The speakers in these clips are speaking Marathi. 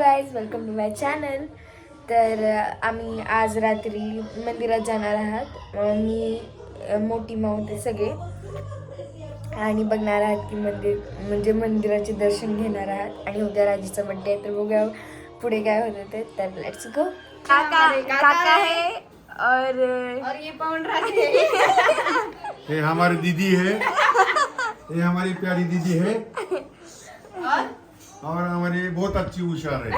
Guys welcome to my channel. तर आम्ही आज रात्री मंदिरात जाणार आहात. मी मोठी माऊ ते सगळे आणि बघणार आहात की म्हणजे मंदिराचे दर्शन घेणार आहात. आणि उद्या राजीचा बड्डे आहे तर बघूया पुढे काय होतं ते. तर लेट्स गो. काका है और ये पवन राजे ये हमारी दीदी है, ये हमारी प्यारी दीदी है और हमारी बहुत अच्छी होशियार है.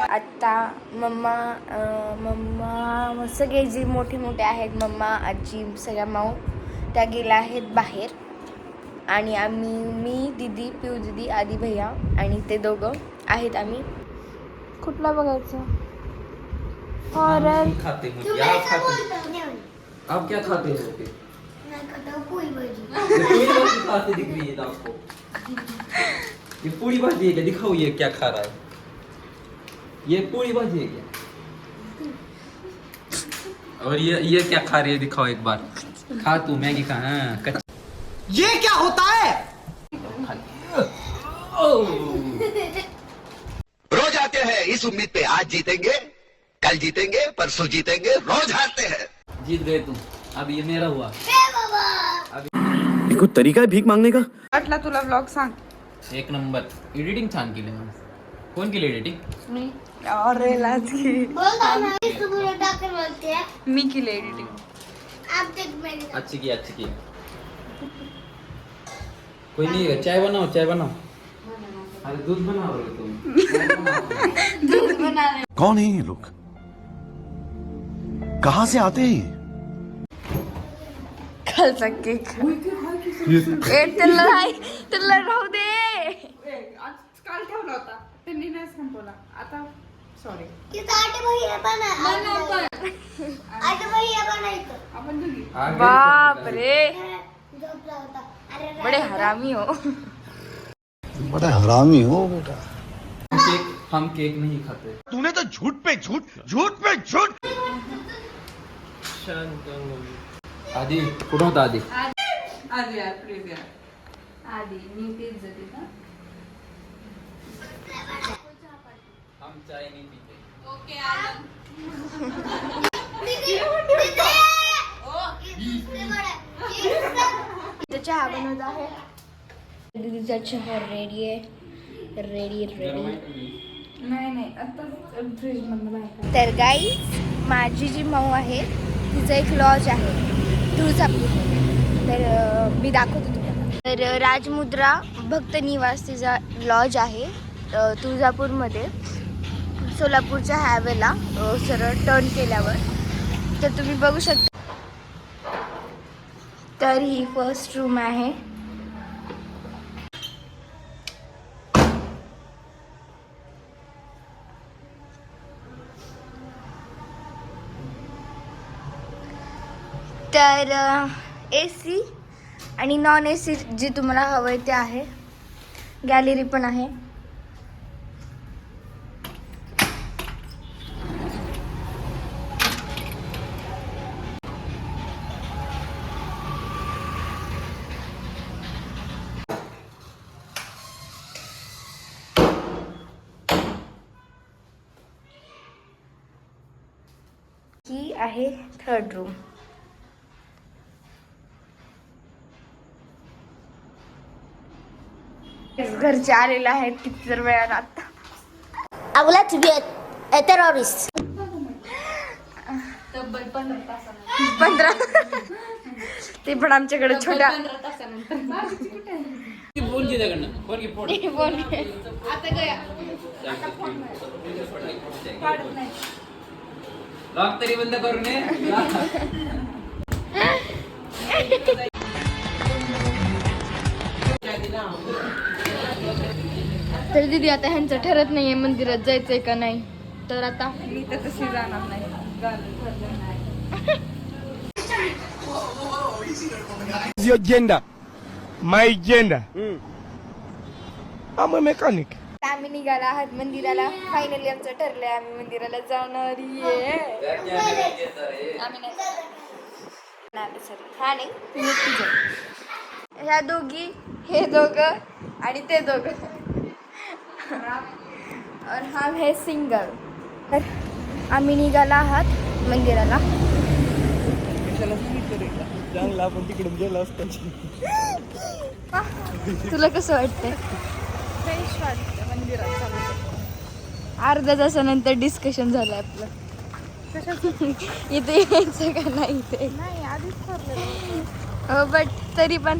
आता मम्मा सगळे जे मोठे मोठे आहेत, मम्मा आजी सगळ्या माऊ त्या गेल्या आहेत बाहेर. आणि मी दीदी पिऊ दीदी आदी भैया आणि ते दोघं आहेत. आम्ही कुठला बघायचं हॉरर खाते हैं क्या खाते हैं? आप क्या खाते हो? पूरी भाजी खाते दिख रही है आपको. ये पूरी भाजी है क्या? दिखाओ ये क्या खा रहा है. ये पूरी भाजी है क्या? और ये क्या खा रही है? दिखाओ एक बार. खा तू मैगी खा. हाँ ये क्या होता है? रोज आते हैं इस उम्मीद पे आज जीतेंगे, कल जीतेंगे, परसों जीतेंगे, रोज हारते हैं. जीत गए तुम. अब ये मेरा हुआ. ये कोई तरीका है भीक मांगने का? वाटला तुला व्लॉग सांग. एक नंबर. एडिटिंग छान केली मग. कोण केली एडिटिंग? मी अरे लाजकी बोलते हैं. मी केली एडिटिंग. आप देख मेरी अच्छी की. कोई नहीं है. चाय बनाओ. अरे दूध बनाओ रे तुम. दूध बना रहे. कौन है ये लोग? कहाँ से आते हैं? खालचा केक. त्याला राहू दे. काल ठेवला होता त्यांनी नाही संपवला. आता सॉरी आपण दोघी. बाप रे बड़े हरामी हो. बड़ा हरामी हो बेटा. हम केक नहीं खाते. तूने तो झूठ पे झूठ. आधी कुठं होता आधी? आधी यार प्लीज यार. आधी मी तेच जाते ना. हम चाय नहीं पीते. ओके चहा बनवत आहे. दीदीचा चहा रेडी आहे. रेडी नाही आता फ्रीज मधून बाहेर. तर गाईज माझी जी माऊ आहे तिचं एक लॉज आहे तुळजापूर. तर मी दाखवते तुम्हाला. तर राजमुद्रा भक्त निवास तिचा लॉज आहे तुळजापूरमध्ये, सोलापूरच्या हायवेला सरळ टर्न केल्यावर. तर तुम्ही बघू शकता. तर ही फर्स्ट रूम आहे. तर AC आणि नॉन AC जे तुम्हाला हवं आहे ते आहे. गॅलरी पण आहे. ही आहे थर्ड रूम. घरचे आलेले आहेत किती तर वेळा. आता अगला टेररिस्ट तब्बल 15 तासानंतर. 15 ते पण आमच्याकडे छोट्या 15 तासानंतर. बोल की त्याकडनं. फोन की फोन. आता गया काढत नाही. लॉक तरी बंद करू नये. तर दीदी आता ह्यांचं ठरत नाहीये मंदिरात जायचंय का नाही. तर आता मी तर तशी जाणार नाही. Your gender, my gender. I'm a mechanic. आम्ही निघाला आहात मंदिराला. फायनली आमचं ठरलंय आम्ही मंदिराला जाणार आहे. आम्ही नाही सॉरी हा नाही तुम्ही एकटी जाऊ. ह्या दोघी हे दोघं आणि ते दोघं और हम हे सिंगल. तर आम्ही निघाला आहात मंदिराला. तुला कसं वाटतंय? फ्रेश वाटतं मंदिरात चालू. अर्ध्या तासानंतर डिस्कशन झालं आपलं. इथे यायचं का नाही ते नाही आधीच ठरलेलं. हो बट तरी पण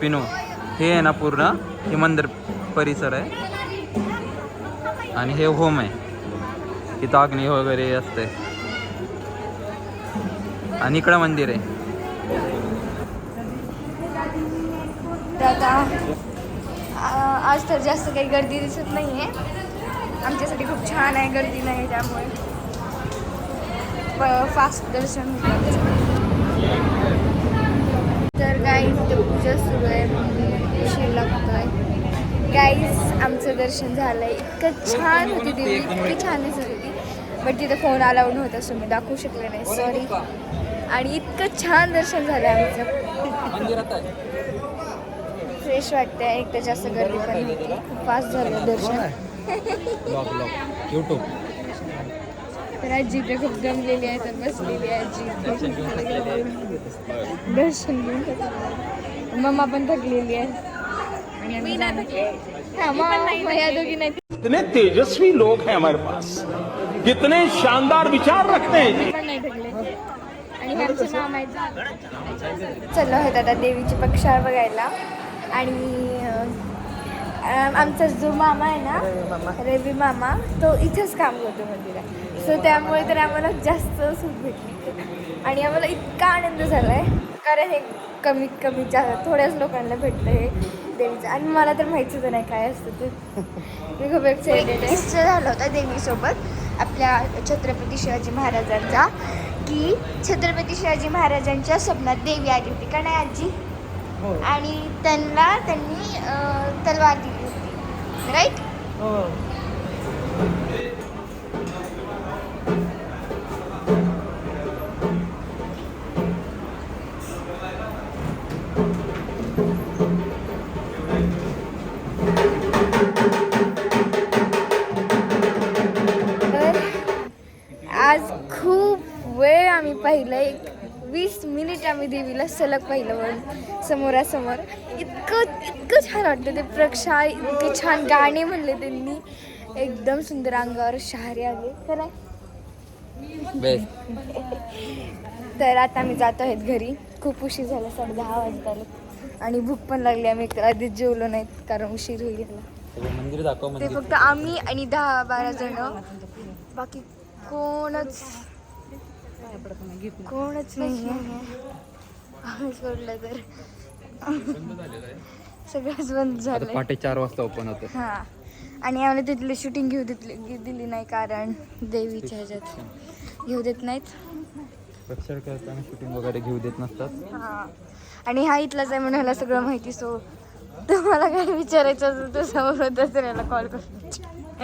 पिनो हे आहे ना पूर्ण हे मंदिर परिसर आहे आणि हे होम आहे. इथं अग्नी वगैरे असते आणि इकडं मंदिर आहे. आता आज तर जास्त काही गर्दी दिसत नाही आहे. आमच्यासाठी खूप छान आहे, गर्दी नाही त्यामुळे फास्ट दर्शन होतं. तर गाईज पूजा सुरू आहे, उशीर लागतोय. गाईज आमचं दर्शन झालंय. इतकं छान होती देवी, इतकी छान दिसत होती. बट तिथं फोन अलाउड नव्हता सो मी दाखवू शकले नाही, सॉरी. आणि इतकं छान दर्शन झालं आमचं. फ्रेश वाटतंय. एक तर जास्त गर्दी पण नव्हती, खूप फास्ट झालं दर्शन. तर आजी तर खूप दमलेली आहे, तर बसलेली आहे आजी. दर्शन घेऊन मम्मा पण थकलेली आहे. मी नाही थकले. हा मग या दोघी नाही. कितने तेजस्वी लोग हैं हमारे पास, कितने शानदार विचार रखते हैं जी. पण नाही थकले. आणि आमचं नाव माहीत चाललं होतं आता देवीची पक्षार बघायला. आणि आमचा जो मामा आहे ना रवी मामा, तो इथंच काम करतो मंदिरात. सो त्यामुळे तर आम्हाला जास्त सूट भेटली आणि आम्हाला इतका आनंद झाला आहे. कारण हे कमीत कमी थोड्याच लोकांना भेटलं हे देवीचं. आणि मला तर माहितीच होतं नाही काय असतं ते. मी खूप एक्साइटेड आहे. झालं होतं देवीसोबत आपल्या छत्रपती शिवाजी महाराजांचा, की छत्रपती शिवाजी महाराजांच्या स्वप्नात देवी आली होती का नाही आजी. आणि त्यांनी तलवार दिली होती, राईट. तर आज खूप वेळ आम्ही पाहिलं, 20 मिनिट आम्ही देवीला सलग पाहिलं म्हणून समोरासमोर. इतकं छान वाटतं ते प्रक्षाळ. इतके छान गाणे म्हणले त्यांनी, एकदम सुंदर. अंगावर शहारे आले खरं. तर आता आम्ही जातो आहेत घरी. खूप उशीर झाला, 10:30 वाजत आले आणि भूक पण लागली. आम्ही आधीच जेवलो नाहीत कारण उशीर होईल ह्याला. मंदिर दाखव. ते फक्त आम्ही आणि 10-12 जण, बाकी कोणच नाही आहे. सोडलं तर सगळंच बंद झालं. पहाटे 4 वाजता ओपन होतं. हां. आणि आम्हाला तिथली शूटिंग दिली नाही कारण देवीच्या ह्याच्यात घेऊ देत नाहीत. प्रक्षाळ करताना शूटिंग वगैरे घेऊ देत नसतात. हां. आणि हा इथलाच आहे म्हणून ह्याला सगळं माहिती. सो तुम्हाला काय विचारायचं असेल तर समोर होतं तर याला कॉल करून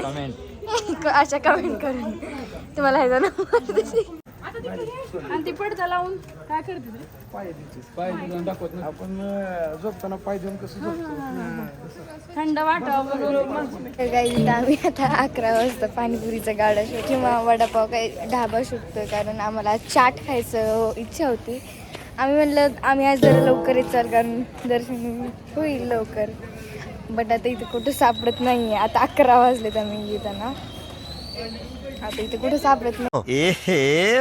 कमेंट अशा कमेंट करून तुम्हाला ह्याचा नंबर. आणि ती पडदा लावून काय करते ते? आपण झोपताना पाय देऊन कसं झोपतो. थंड वाटावं. काही आम्ही आता 11 वाजता पाणीपुरीचा गाडा शोध किंवा वडापाव काही ढाबा शोधतोय कारण आम्हाला चाट खायचं इच्छा होती. आम्ही म्हणलं आम्ही आज जरा लवकर येचाल कारण दर्शन होईल लवकर. बट आता इथं कुठं सापडत नाही आहे. आता 11 वाजलेत आम्ही येताना. आता इथे कुठे सापडत नाही. ए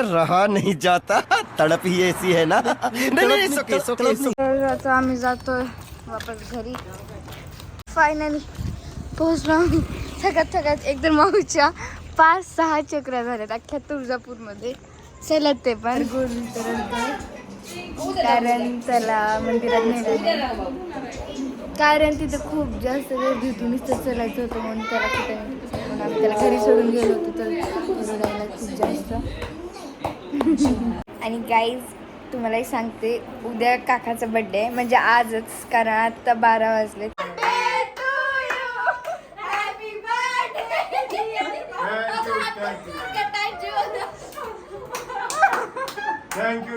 रहा नहीं जाता, तड़प ही ऐसी है ना. तर आम्ही जातोय वापस घरी. फायनली पोहोचलो आम्ही. सगळ्यात एकदम माऊच्या 5-6 चक्रा झाल्यात अख्ख्या तुळजापूरमध्ये. चलत ते पण कारण त्याला मंदिरात नेलं नाही. कारण तिथं खूप जास्त गर्दी होती, नुसतं चलायचं होतं म्हणून त्याला कुठे म्हणून आम्ही त्याला घरी सोडून गेलो होतो तर रडायला खूप जास्त. आणि गाईज तुम्हालाही सांगते, उद्या काकाचा बड्डे आहे, म्हणजे आजच, कारण आत्ता 12 वाजले. थँक्यू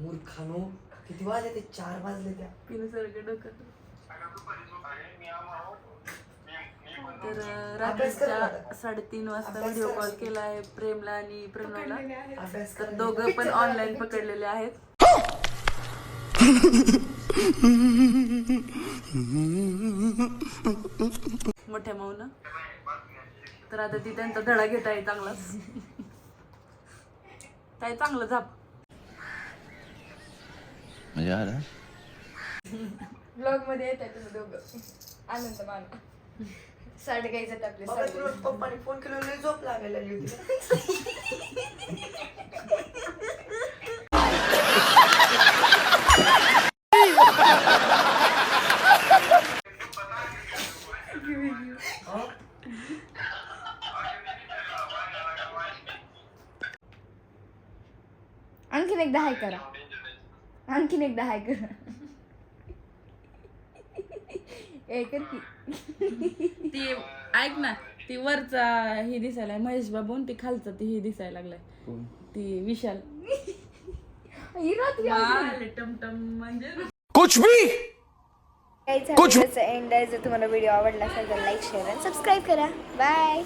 मूर्खानो किती वाजले ते 4 वाजले त्या तर रात्रीच्या 3:30 वाजता व्हिडिओ कॉल केला आहे प्रेमला आणि प्रणवला. तर दोघं पण ऑनलाईन पकडलेले आहेत. मोठ्या माऊनं. तर आता ती त्यांचा धडा घेत आहे चांगलाच. काय चांगलं झाप. मजा आ रहा है. ब्लॉग मध्ये येतात तुम्ही दोघं. आनंद माना. साडे गाईचं टाकले. पप्पाने फोन केला, झोप लागायला लागली होती. आणखीन एकदा हाय करा. आणखीन एकदा हाय करा. ए कर की. ती ऐक ना, ती वरचा हे दिसायला महेश बाबू, ती खालचा ती हे दिसायला लागलाय, ती विशाल. टमटम म्हणजे कुछ भी एंड आहे. जर तुम्हाला व्हिडिओ आवडला असेल तर लाईक शेअर आणि सबस्क्राईब करा. बाय.